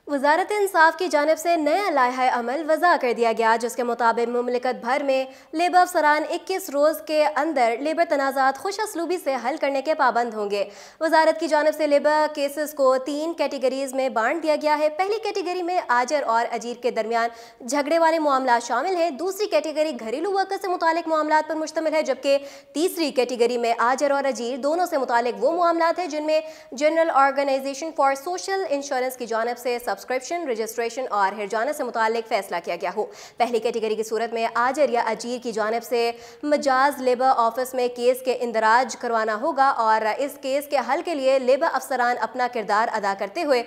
वजारत इंसाफ की जानिब से नया लायहा अमल वज़ा कर दिया गया, जिसके मुताबिक मुमलिकत भर में लेबर अफसरान 21 रोज़ के अंदर लेबर तनाज़ात खुश असलूबी से हल करने के पाबंद होंगे। वजारत की जानिब से लेबर केसेस को 3 कैटेगरीज में बांट दिया गया है। पहली कैटेगरी में आजर और अजीर के दरमियान झगड़े वाले मामला शामिल हैं। दूसरी कैटेगरी घरेलू वर्कर से मुतालिक मामला पर मुश्तमिल है, जबकि तीसरी कैटेगरी में आजर और अजीर दोनों से मुतालिक वो मामला हैं जिनमें general organisation for social insurance की जानिब से सब्सक्रिप्शन, रजिस्ट्रेशन और हिरजाना से मुतालिक फैसला किया गया हो। पहली कैटेगरी की सूरत में आजर या अजीर की जानिब से मजाज लेबर ऑफिस में केस के इंदराज करवाना होगा और इस केस के हल के लिए लेबर अफसरान अपना किरदार अदा करते हुए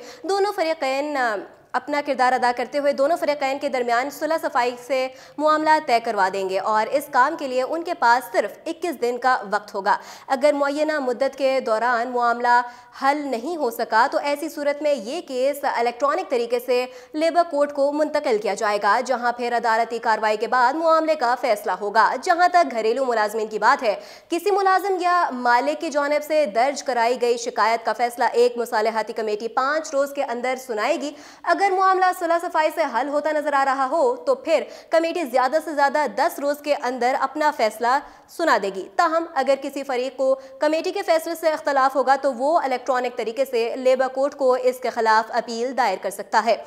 दोनों फ़रीक़ैन के दरमियान सुलह सफ़ाई से मामला तय करवा देंगे और इस काम के लिए उनके पास सिर्फ 21 दिन का वक्त होगा। अगर मुअय्यना मुद्दत के दौरान मामला हल नहीं हो सका तो ऐसी सूरत में ये केस इलेक्ट्रॉनिक तरीके से लेबर कोर्ट को मुंतकिल किया जाएगा, जहां फिर अदालती कार्रवाई के बाद मामले का फैसला होगा। जहां तक घरेलू मुलाजमीन की बात है, किसी मुलाजिम या मालिक की जानिब से दर्ज कराई गई शिकायत का फैसला एक मुसालहती कमेटी 5 रोज़ के अंदर सुनाएगी। अगर मामला सुलह सफाई से हल होता नजर आ रहा हो तो फिर कमेटी ज्यादा से ज्यादा 10 रोज के अंदर अपना फैसला सुना देगी। ताहम अगर किसी फरीक को कमेटी के फैसले से इख्तलाफ होगा तो वो इलेक्ट्रॉनिक तरीके से लेबर कोर्ट को इसके खिलाफ अपील दायर कर सकता है।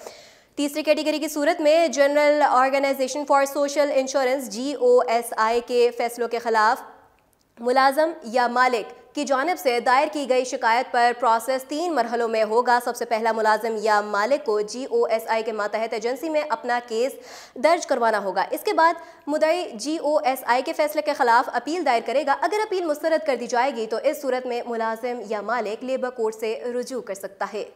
तीसरी कैटेगरी की सूरत में general organisation for social insurance GOSI के फैसलों के खिलाफ मुलाजम या मालिक की जानिब से दायर की गई शिकायत पर प्रोसेस 3 मरहलों में होगा। सबसे पहला, मुलाजिम या मालिक को GOSI के मातहत एजेंसी में अपना केस दर्ज करवाना होगा। इसके बाद मुद्दई GOSI के फैसले के खिलाफ अपील दायर करेगा। अगर अपील मुस्तरद कर दी जाएगी तो इस सूरत में मुलाजिम या मालिक लेबर कोर्ट से रुजू कर सकता है।